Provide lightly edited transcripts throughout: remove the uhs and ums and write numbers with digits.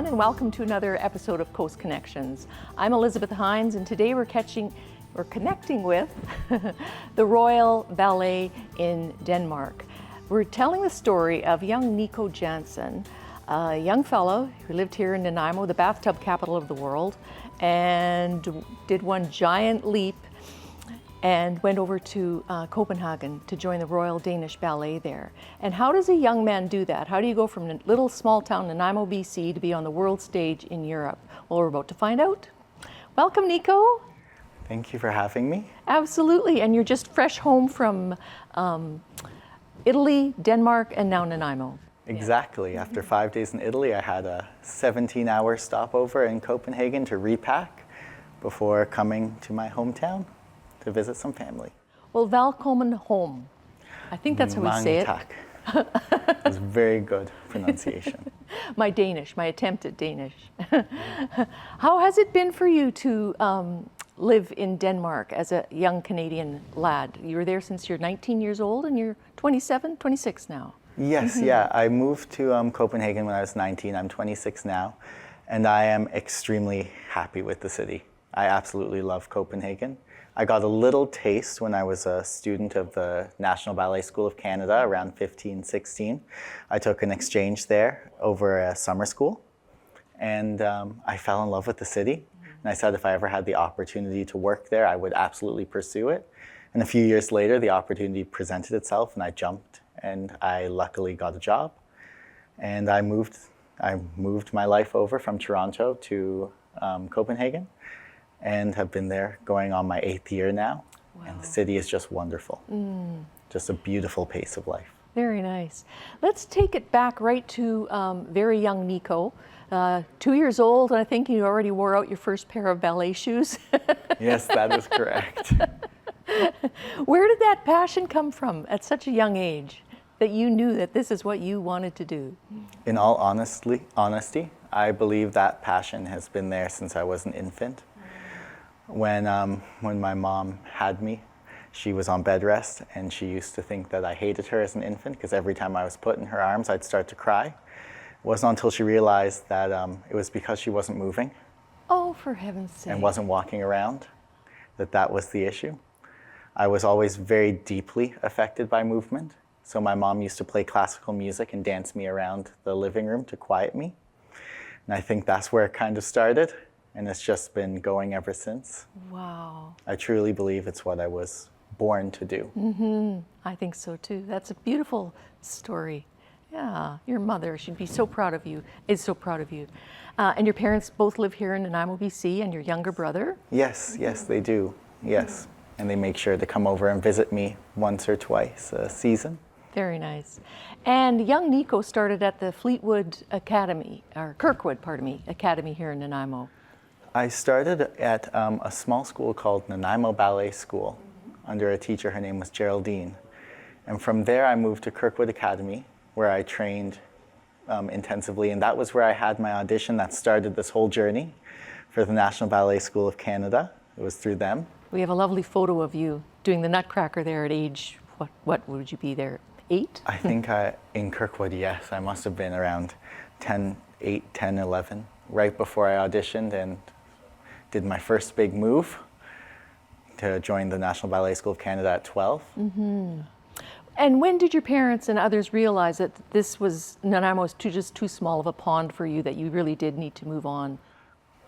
everyone, and welcome to another episode of Coast Connections. I'm Elizabeth Hines, and today we're connecting with the Royal Ballet in Denmark. We're telling the story of young Nico Janssen, a young fellow who lived here in Nanaimo, the bathtub capital of the world, and did one giant leap and went over to Copenhagen to join the Royal Danish Ballet there. And how does a young man do that? How do you go from a little small town, Nanaimo, BC, to be on the world stage in Europe? Well, we're about to find out. Welcome, Nico. Thank you for having me. Absolutely, and you're just fresh home from Italy, Denmark, and now Nanaimo. Exactly. After 5 days in Italy, I had a 17-hour stopover in Copenhagen to repack before coming to my hometown to visit some family. Well, velkommen home. I think that's how we say it. Mange tak. It was very good pronunciation. My attempt at Danish. How has it been for you to live in Denmark as a young Canadian lad? You were there since you're 19 years old and you're 27, 26 now. Yes, yeah. I moved to Copenhagen when I was 19. I'm 26 now, and I am extremely happy with the city. I absolutely love Copenhagen. I got a little taste when I was a student of the National Ballet School of Canada around 15, 16. I took an exchange there over a summer school, and I fell in love with the city. And I said if I ever had the opportunity to work there, I would absolutely pursue it. And a few years later, the opportunity presented itself, and I jumped, and I luckily got a job. And I moved my life over from Toronto to Copenhagen, and have been there going on my 8th year now. Wow. And the city is just wonderful. Just a beautiful pace of life. Very nice. Let's take it back right to very young Nico. 2 years old, and I think you already wore out your first pair of ballet shoes. Yes, that is correct. Where did that passion come from at such a young age that you knew that this is what you wanted to do? In all honesty, I believe that passion has been there since I was an infant. When my mom had me, she was on bed rest, and she used to think that I hated her as an infant because every time I was put in her arms, I'd start to cry. It wasn't until she realized that it was because she wasn't moving. Oh, for heaven's sake. And wasn't walking around, that was the issue. I was always very deeply affected by movement. So my mom used to play classical music and dance me around the living room to quiet me. And I think that's where it kind of started. And it's just been going ever since. Wow. I truly believe it's what I was born to do. I think so too. That's a beautiful story. Yeah, your mother, she'd be so proud of you, is so proud of you. And your parents both live here in Nanaimo, BC, and your younger brother? Yes, they do, yes. And they make sure to come over and visit me once or twice a season. Very nice. And young Nico started at the Kirkwood Academy here in Nanaimo. I started at a small school called Nanaimo Ballet School under a teacher. Her name was Geraldine. And from there I moved to Kirkwood Academy, where I trained intensively. And that was where I had my audition that started this whole journey for the National Ballet School of Canada. It was through them. We have a lovely photo of you doing the Nutcracker there at age, what would you be there, 8? I think in Kirkwood, yes. I must have been around 8, 10, 11, right before I auditioned and did my first big move to join the National Ballet School of Canada at 12. And when did your parents and others realize that Nanaimo was just too small of a pond for you, that you really did need to move on?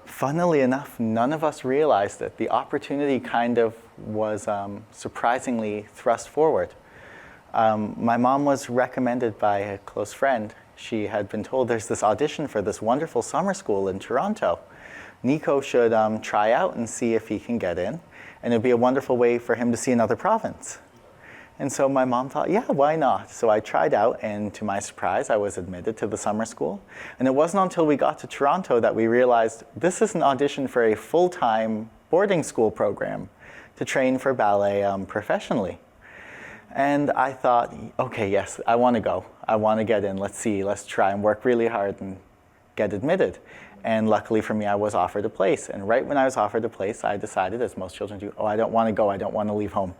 Funnily enough, none of us realized that the opportunity kind of was surprisingly thrust forward. My mom was recommended by a close friend. She had been told there's this audition for this wonderful summer school in Toronto. Nico should try out and see if he can get in, and it'd be a wonderful way for him to see another province. And so my mom thought, yeah, why not? So I tried out, and to my surprise, I was admitted to the summer school. And it wasn't until we got to Toronto that we realized this is an audition for a full-time boarding school program to train for ballet professionally. And I thought, okay, yes, I want to go. I want to get in. Let's try and work really hard and get admitted. And luckily for me, I was offered a place. And right when I was offered a place, I decided, as most children do, I don't want to go. I don't want to leave home.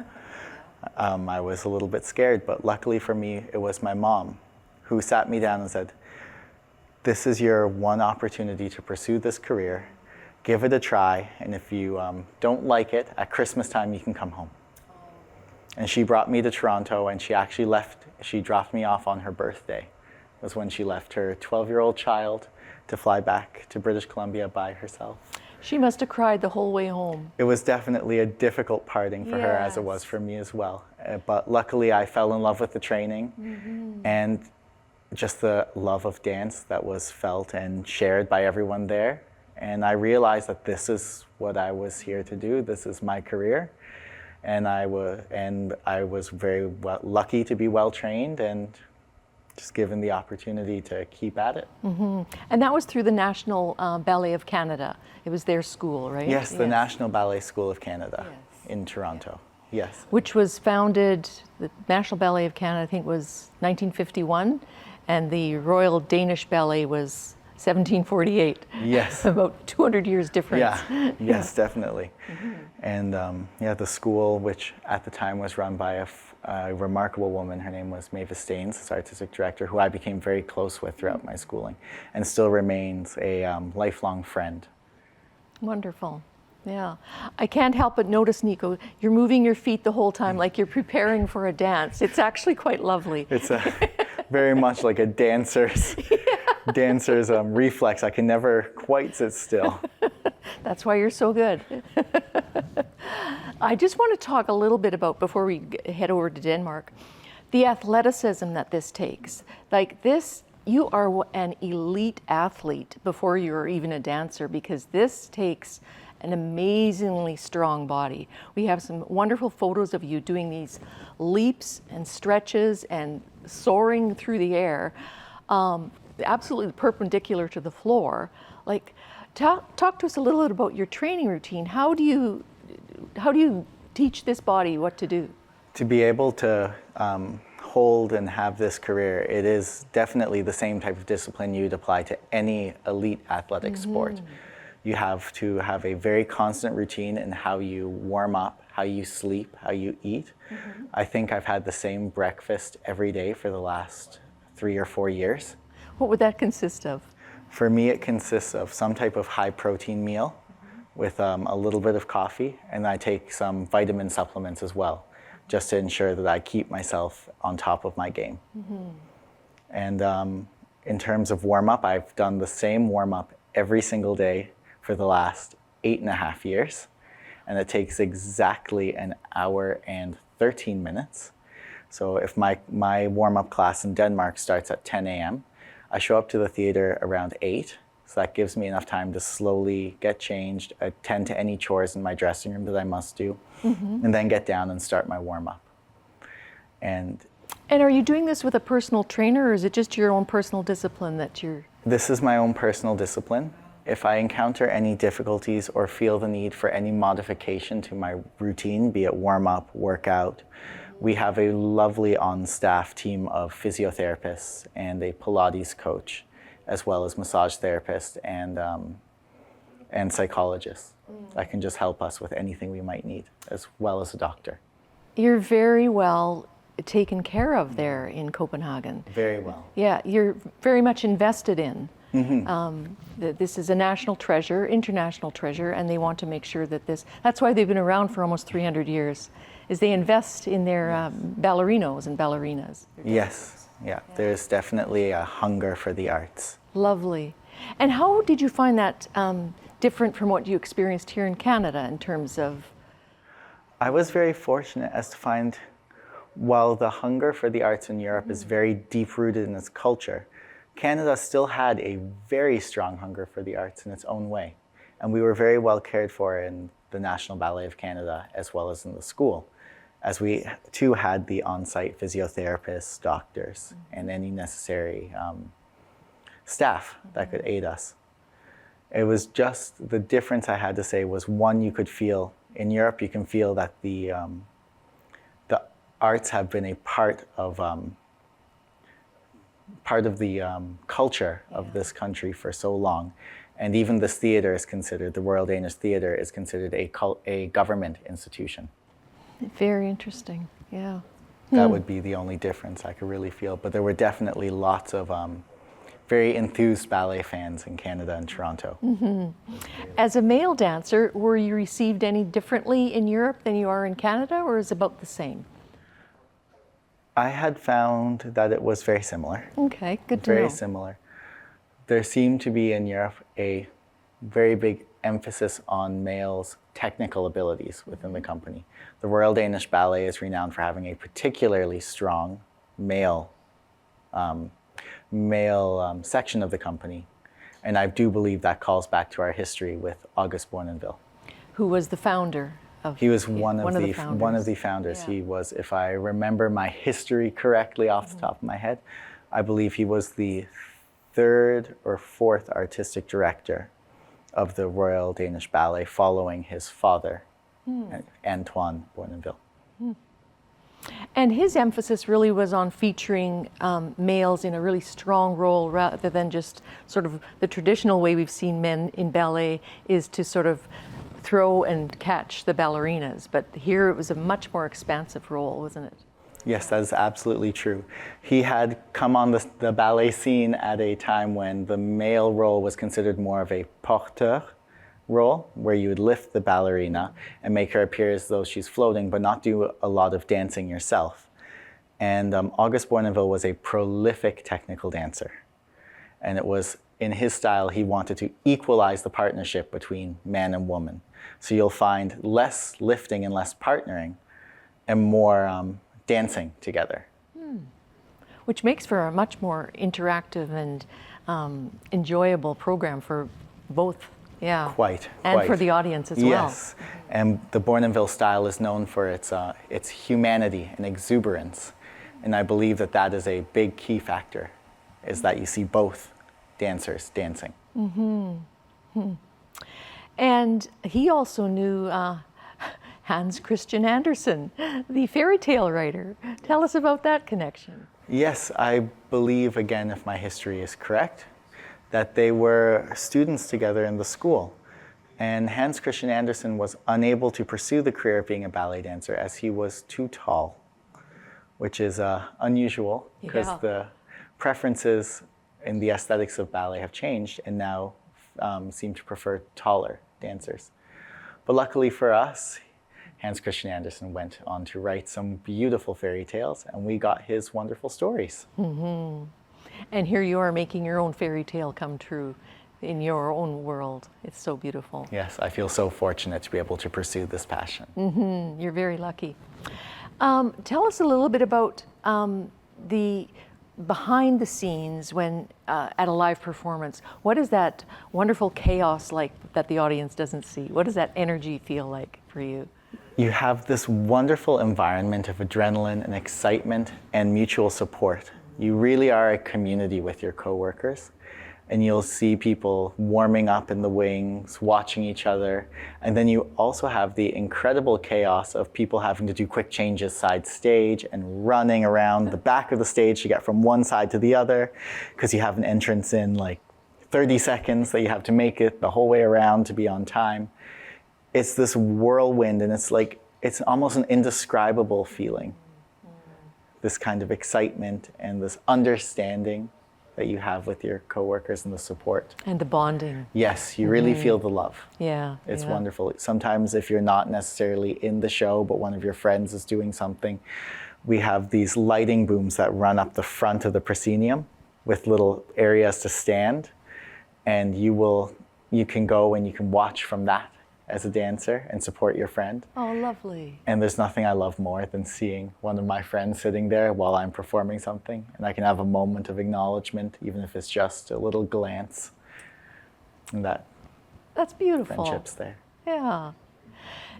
I was a little bit scared, but luckily for me, it was my mom who sat me down and said, this is your one opportunity to pursue this career. Give it a try, and if you don't like it, at Christmas time you can come home. And she brought me to Toronto, and she dropped me off on her birthday. Was when she left her 12-year-old child to fly back to British Columbia by herself. She must have cried the whole way home. It was definitely a difficult parting for her, as it was for me as well. But luckily I fell in love with the training and just the love of dance that was felt and shared by everyone there. And I realized that this is what I was here to do. This is my career. And I was very lucky to be well trained and just given the opportunity to keep at it. And that was through the National Ballet of Canada. It was their school, right? Yes, the National Ballet School of Canada in Toronto. Yes. Which was founded, the National Ballet of Canada, I think, was 1951, and the Royal Danish Ballet was 1748. Yes. About 200 years difference. Yeah, yes, definitely. And the school, which at the time was run by a remarkable woman, her name was Mavis Staines, as artistic director, who I became very close with throughout my schooling, and still remains a lifelong friend. Wonderful. Yeah. I can't help but notice, Nico, you're moving your feet the whole time like you're preparing for a dance. It's actually quite lovely. It's very much like a dancer's reflex. I can never quite sit still. That's why you're so good. I just want to talk a little bit about, before we head over to Denmark, the athleticism that this takes. Like this, you are an elite athlete before you're even a dancer, because this takes an amazingly strong body. We have some wonderful photos of you doing these leaps and stretches and soaring through the air, absolutely perpendicular to the floor. Like, talk to us a little bit about your training routine. How do you teach this body what to do? To be able to hold and have this career, it is definitely the same type of discipline you'd apply to any elite athletic sport. You have to have a very constant routine in how you warm up, how you sleep, how you eat. I think I've had the same breakfast every day for the last 3 or 4 years. What would that consist of? For me, it consists of some type of high protein meal with a little bit of coffee, and I take some vitamin supplements as well, just to ensure that I keep myself on top of my game. And in terms of warm-up, I've done the same warm-up every single day for the last 8.5 years, and it takes exactly 1 hour and 13 minutes. So if my warm-up class in Denmark starts at 10 a.m., I show up to the theater around 8, so that gives me enough time to slowly get changed, attend to any chores in my dressing room that I must do, and then get down and start my warm-up. And are you doing this with a personal trainer, or is it just your own personal discipline that you're... This is my own personal discipline. If I encounter any difficulties or feel the need for any modification to my routine, be it warm-up, workout, we have a lovely on-staff team of physiotherapists and a Pilates coach, as well as massage therapists and psychologists that can just help us with anything we might need, as well as a doctor. You're very well taken care of there in Copenhagen. Very well. Yeah, you're very much invested in. This is a national treasure, international treasure, and they want to make sure that that's why they've been around for almost 300 years, is they invest in their ballerinos and ballerinas. Yes, yeah, there's definitely a hunger for the arts. Lovely. And how did you find that different from what you experienced here in Canada in terms of... I was very fortunate as to find, while the hunger for the arts in Europe is very deep-rooted in its culture, Canada still had a very strong hunger for the arts in its own way. And we were very well cared for in the National Ballet of Canada, as well as in the school, as we too had the on-site physiotherapists, doctors, and any necessary staff that could aid us. It was just the difference I had to say was, one, you could feel, in Europe you can feel that the arts have been a part of the culture of this country for so long. And even this theater is considered, the Royal Danish Theater is considered a government institution. Very interesting, yeah. That would be the only difference I could really feel. But there were definitely lots of very enthused ballet fans in Canada and Toronto. As a male dancer, were you received any differently in Europe than you are in Canada, or is it about the same? I had found that it was very similar. Okay, good to know. Very similar. There seemed to be in Europe a very big emphasis on males' technical abilities within the company. The Royal Danish Ballet is renowned for having a particularly strong male section of the company. And I do believe that calls back to our history with August Bournonville. Who was the founder of? He was one of the founders. founders. Yeah. He was, if I remember my history correctly off the top of my head, I believe he was the 3rd or 4th artistic director of the Royal Danish Ballet following his father, Antoine Bournonville. And his emphasis really was on featuring males in a really strong role rather than just sort of the traditional way we've seen men in ballet is to sort of throw and catch the ballerinas. But here it was a much more expansive role, wasn't it? Yes, that is absolutely true. He had come on the ballet scene at a time when the male role was considered more of a porteur role, where you would lift the ballerina and make her appear as though she's floating, but not do a lot of dancing yourself. And August Bournonville was a prolific technical dancer. And it was in his style, he wanted to equalize the partnership between man and woman. So you'll find less lifting and less partnering and more dancing together. Which makes for a much more interactive and enjoyable program for both, yeah. Quite. And for the audience as well. Yes, and the Bournonville style is known for its humanity and exuberance. And I believe that that is a big key factor, is that you see both dancers dancing. And he also knew Hans Christian Andersen, the fairy tale writer. Tell us about that connection. Yes, I believe, again, if my history is correct, that they were students together in the school. And Hans Christian Andersen was unable to pursue the career of being a ballet dancer as he was too tall, which is unusual because the preferences in the aesthetics of ballet have changed and now seem to prefer taller dancers. But luckily for us, Hans Christian Andersen went on to write some beautiful fairy tales, and we got his wonderful stories. And here you are making your own fairy tale come true in your own world. It's so beautiful. Yes, I feel so fortunate to be able to pursue this passion. You're very lucky. Tell us a little bit about the behind the scenes when at a live performance. What is that wonderful chaos like that the audience doesn't see? What does that energy feel like for you? You have this wonderful environment of adrenaline and excitement and mutual support. You really are a community with your coworkers, and you'll see people warming up in the wings, watching each other. And then you also have the incredible chaos of people having to do quick changes side stage and running around the back of the stage to get from one side to the other, because you have an entrance in like 30 seconds that you have to make it the whole way around to be on time. It's this whirlwind, and it's almost an indescribable feeling. This kind of excitement and this understanding that you have with your coworkers and the support. And the bonding. Yes, you really feel the love. Yeah. It's wonderful. Sometimes if you're not necessarily in the show, but one of your friends is doing something, we have these lighting booms that run up the front of the proscenium with little areas to stand. And you can go and you can watch from that as a dancer and support your friend. Oh, lovely. And there's nothing I love more than seeing one of my friends sitting there while I'm performing something, and I can have a moment of acknowledgement, even if it's just a little glance. And that's beautiful. Friendship's there. Yeah.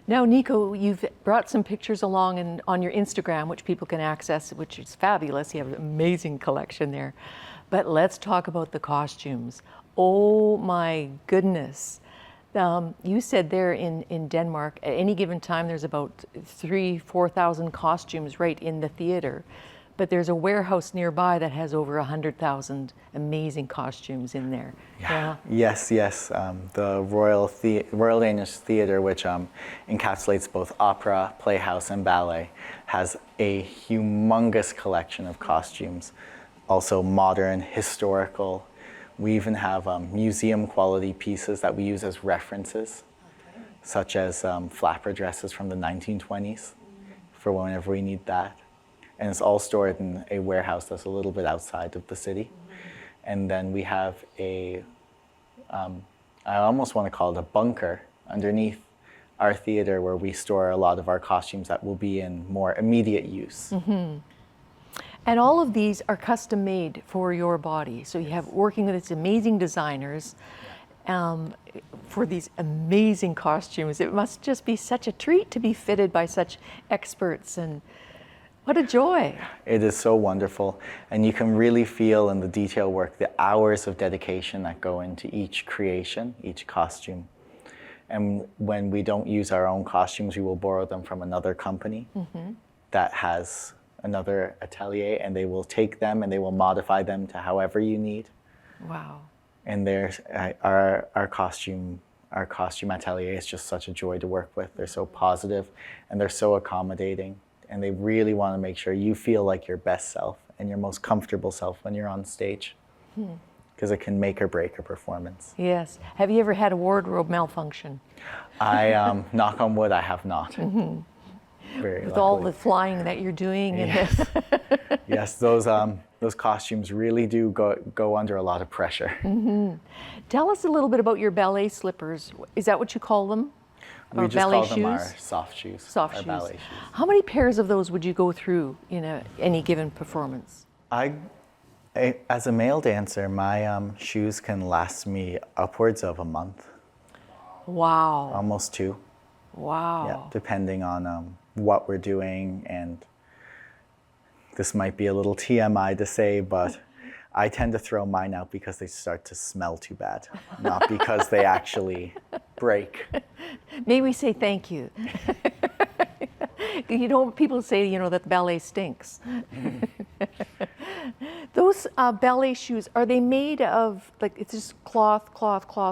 Now, Nico, you've brought some pictures along on your Instagram, which people can access, which is fabulous. You have an amazing collection there. But let's talk about the costumes. Oh my goodness. You said there in Denmark, at any given time, there's about 4,000 costumes right in the theater. But there's a warehouse nearby that has over 100,000 amazing costumes in there. Yeah. Yes. The Royal Danish Theatre, which encapsulates both opera, playhouse, and ballet, has a humongous collection of costumes. Also modern, historical, We even have museum quality pieces that we use as references, such as flapper dresses from the 1920s for whenever we need that. And it's all stored in a warehouse that's a little bit outside of the city. And then we have I almost want to call it a bunker underneath our theater where we store a lot of our costumes that will be in more immediate use. And all of these are custom made for your body. So you have working with these amazing designers for these amazing costumes. It must just be such a treat to be fitted by such experts, and what a joy. It is so wonderful. And you can really feel in the detail work the hours of dedication that go into each creation, each costume. And when we don't use our own costumes, we will borrow them from another company that has another atelier, and they will take them and they will modify them to however you need. Wow. And there's our costume atelier is just such a joy to work with. They're so positive and they're so accommodating, and they really want to make sure you feel like your best self and your most comfortable self when you're on stage, because it can make or break a performance. Yes. Have you ever had a wardrobe malfunction? I knock on wood, I have not. Very With all luckily. the flying that you're doing. Yes, yes, those costumes really do go under a lot of pressure. Tell us a little bit about your ballet slippers. Is that what you call them? We Or just ballet call them shoes? our soft shoes. Soft our shoes. ballet shoes. How many pairs of those would you go through in any given performance? As a male dancer, my shoes can last me upwards of a month, Wow. almost 2. Wow. Yeah, depending on what we're doing. And this might be a little TMI to say, but I tend to throw mine out because they start to smell too bad, not because they actually break. May we say thank you? You know, people say, that the ballet stinks. Those ballet shoes, are they made of, like, it's just cloth,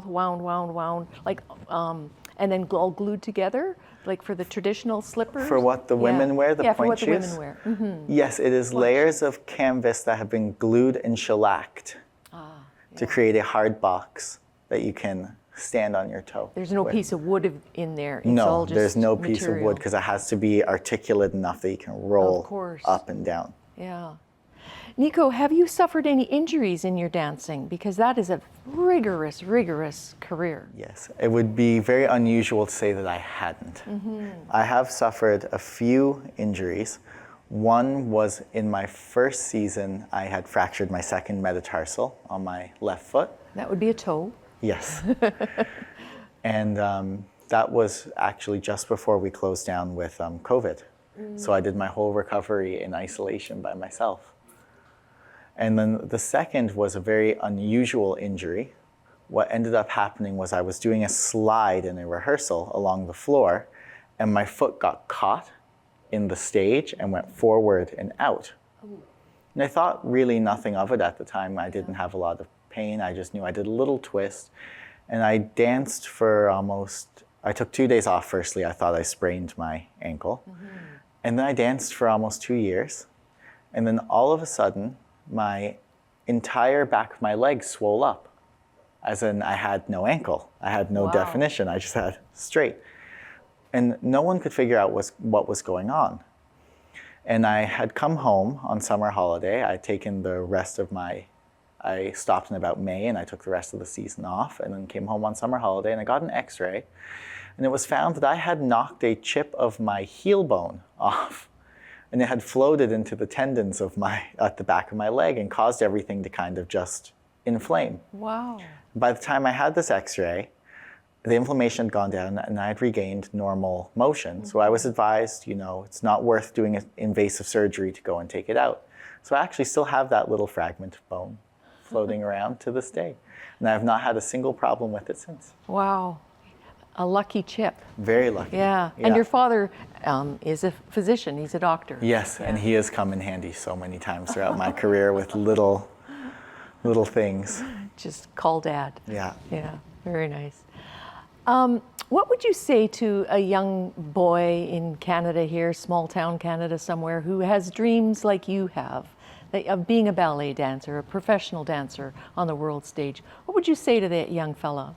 wound, like, and then all glued together, like for the traditional slippers? For what the women wear, the yeah, point for what shoes? the women wear. Yes, it is layers of canvas that have been glued and shellacked to create a hard box that you can stand on your toe. There's no with. piece of wood in there. It's No, all just there's no piece of material. wood because it has to be articulate enough that you can roll course. up and down. Yeah. Nico, have you suffered any injuries in your dancing? Because that is a rigorous career. Yes, it would be very unusual to say that I hadn't. I have suffered a few injuries. One was in my first season, I had fractured my second metatarsal on my left foot. That would be a toe. Yes. And that was actually just before we closed down with COVID. So I did my whole recovery in isolation by myself. And then the second was a very unusual injury. What ended up happening was I was doing a slide in a rehearsal along the floor, and my foot got caught in the stage and went forward and out. And I thought really nothing of it at the time. I didn't have a lot of pain. I just knew I did a little twist. And I danced for I took 2 days off firstly. I thought I sprained my ankle. And then I danced for almost 2 years. And then all of a sudden, my entire back of my leg swole up. As in, I had no ankle. I had no definition. I just had straight. And no one could figure out what was going on. And I had come home on summer holiday. I'd taken the rest of I stopped in about May, and I took the rest of the season off, and then came home on summer holiday, and I got an x-ray. And it was found that I had knocked a chip of my heel bone off. And it had floated into the tendons at the back of my leg and caused everything to kind of just inflame. Wow. By the time I had this x-ray, the inflammation had gone down and I had regained normal motion. So I was advised, it's not worth doing an invasive surgery to go and take it out. So I actually still have that little fragment of bone floating around to this day. And I have not had a single problem with it since. Wow. A lucky chip. Very lucky. Yeah. And your father is a physician. He's a doctor. Yes, and he has come in handy so many times throughout my career with little things. Just call Dad. Yeah. Yeah. Very nice. What would you say to a young boy in Canada here, small town Canada somewhere, who has dreams like you have, of being a ballet dancer, a professional dancer on the world stage. What would you say to that young fella?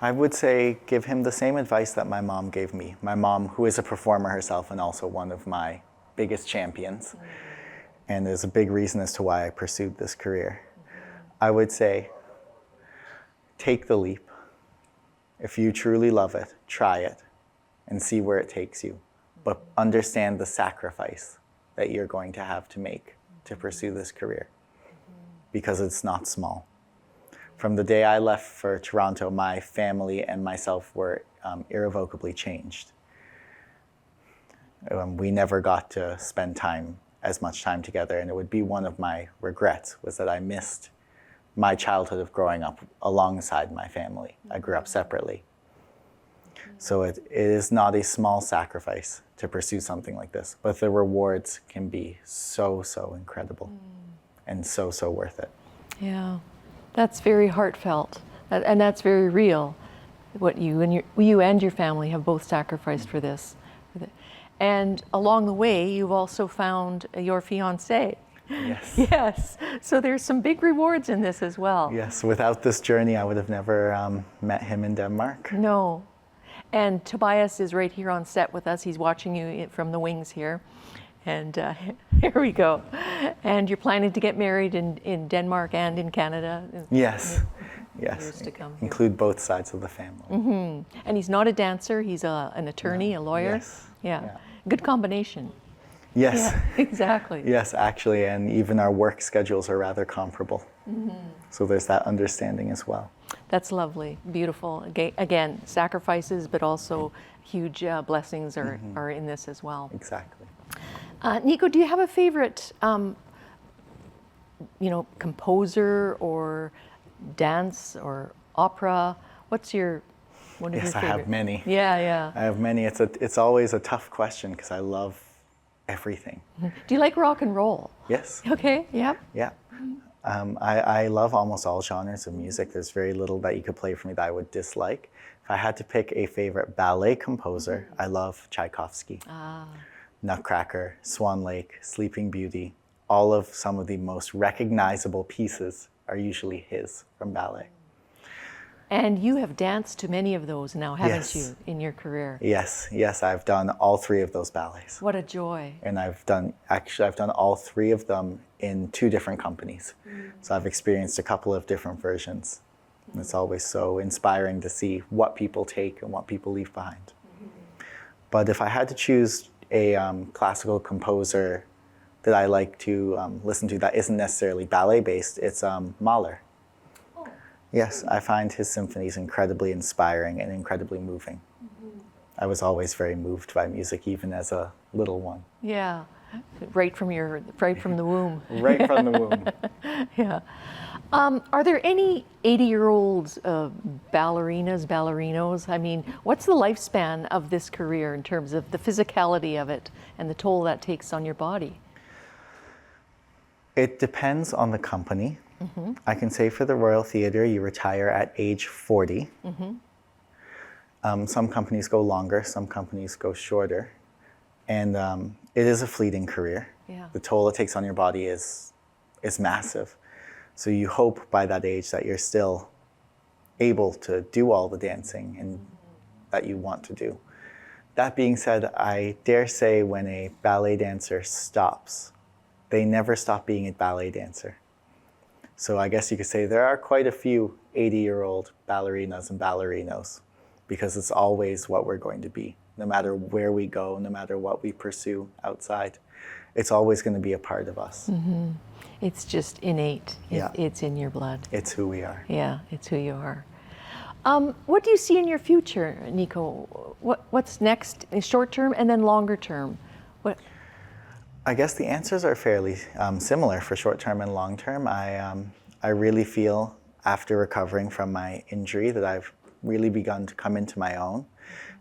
I would say give him the same advice that my mom gave me. My mom, who is a performer herself and also one of my biggest champions, and is a big reason as to why I pursued this career. I would say, take the leap. If you truly love it, try it and see where it takes you. But understand the sacrifice that you're going to have to make to pursue this career, because it's not small. From the day I left for Toronto, my family and myself were irrevocably changed. We never got to spend as much time together, and it would be one of my regrets, was that I missed my childhood of growing up alongside my family. I grew up separately. So it is not a small sacrifice to pursue something like this, but the rewards can be so, so incredible and so, so worth it. Yeah, that's very heartfelt, and that's very real. What you and your family have both sacrificed for this. And along the way, you've also found your fiancé. Yes. Yes. So there's some big rewards in this as well. Yes. Without this journey, I would have never met him in Denmark. No. And Tobias is right here on set with us. He's watching you from the wings here. And here we go. And you're planning to get married in Denmark and in Canada? Yes. Yes. Years to come. Include both sides of the family. Mm-hmm. And he's not a dancer. He's an attorney, a lawyer. Yes. Yeah. Good combination. Yes. Yeah, exactly. Yes, actually, and even our work schedules are rather comparable. So there's that understanding as well. That's lovely, beautiful. Again, sacrifices, but also huge blessings are in this as well. Exactly. Nico, do you have a favorite, composer or dance or opera? What's your one of your Yes, I favorite? have many. Yeah. I have many. It's always a tough question because I love everything. Do you like rock and roll? Yes. Okay. Yep. Yeah. I love almost all genres of music. There's very little that you could play for me that I would dislike. If I had to pick a favorite ballet composer, I love Tchaikovsky. Nutcracker, Swan Lake, Sleeping Beauty. All of some of the most recognizable pieces are usually his from ballet. And you have danced to many of those now, haven't Yes. you, in your career? Yes, I've done all three of those ballets. What a joy. And I've done all three of them in 2 different companies. So I've experienced a couple of different versions. And it's always so inspiring to see what people take and what people leave behind. But if I had to choose a classical composer that I like to listen to that isn't necessarily ballet based, it's Mahler. Yes, I find his symphonies incredibly inspiring and incredibly moving. I was always very moved by music, even as a little one. Yeah, right from the womb. Right from the womb. Yeah. Are there any 80-year-old ballerinos? I mean, what's the lifespan of this career in terms of the physicality of it and the toll that takes on your body? It depends on the company. I can say for the Royal Theatre, you retire at age 40. Some companies go longer, some companies go shorter. And it is a fleeting career. Yeah. The toll it takes on your body is massive. So you hope by that age that you're still able to do all the dancing and that you want to do. That being said, I dare say when a ballet dancer stops, they never stop being a ballet dancer. So I guess you could say there are quite a few 80-year-old ballerinas and ballerinos because it's always what we're going to be. No matter where we go, no matter what we pursue outside, it's always going to be a part of us. It's just innate. It's in your blood. It's who we are. Yeah, it's who you are. What do you see in your future, Nico? What's next, in short term and then longer term? I guess the answers are fairly similar for short term and long term. I really feel after recovering from my injury that I've really begun to come into my own.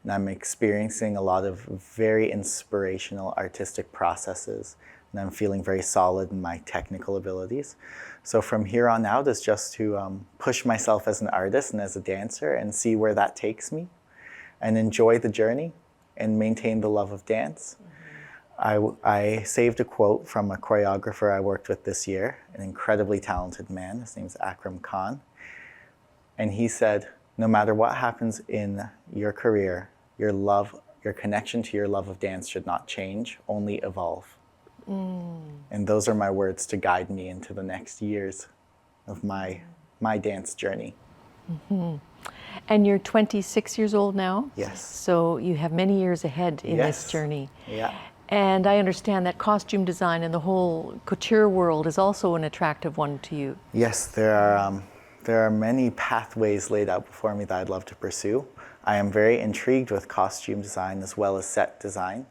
And I'm experiencing a lot of very inspirational artistic processes. And I'm feeling very solid in my technical abilities. So from here on out is just to push myself as an artist and as a dancer and see where that takes me and enjoy the journey and maintain the love of dance. I saved a quote from a choreographer I worked with this year, an incredibly talented man. His name's Akram Khan. And he said, no matter what happens in your career, your connection to your love of dance should not change, only evolve. And those are my words to guide me into the next years of my dance journey. And you're 26 years old now? Yes. So you have many years ahead in this journey. Yeah. And I understand that costume design and the whole couture world is also an attractive one to you. Yes, there are many pathways laid out before me that I'd love to pursue. I am very intrigued with costume design as well as set design.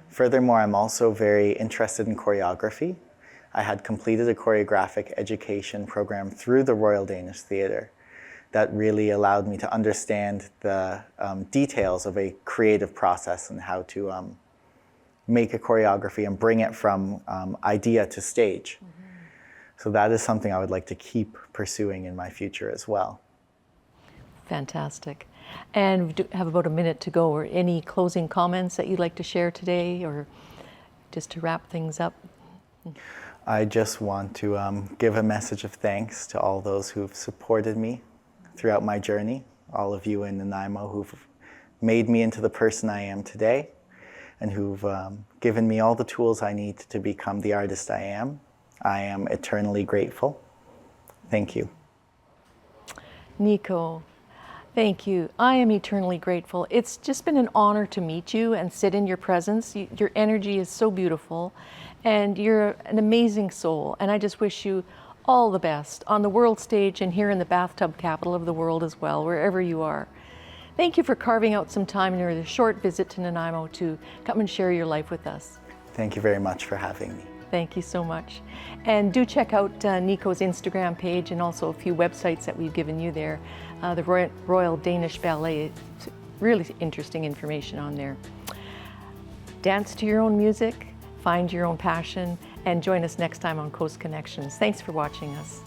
Furthermore, I'm also very interested in choreography. I had completed a choreographic education program through the Royal Danish Theatre that really allowed me to understand the details of a creative process and how to make a choreography and bring it from idea to stage. So that is something I would like to keep pursuing in my future as well. Fantastic. And we do have about a minute to go. Or any closing comments that you'd like to share today, or just to wrap things up? I just want to give a message of thanks to all those who've supported me throughout my journey, all of you in Nanaimo who've made me into the person I am today, and who've given me all the tools I need to become the artist I am. I am eternally grateful. Thank you. Nico, thank you. I am eternally grateful. It's just been an honor to meet you and sit in your presence. Your energy is so beautiful, and you're an amazing soul. And I just wish you all the best on the world stage and here in the bathtub capital of the world as well, wherever you are. Thank you for carving out some time in your short visit to Nanaimo to come and share your life with us. Thank you very much for having me. Thank you so much. And do check out Nico's Instagram page and also a few websites that we've given you there. The Royal Danish Ballet, it's really interesting information on there. Dance to your own music, find your own passion, and join us next time on Coast Connections. Thanks for watching us.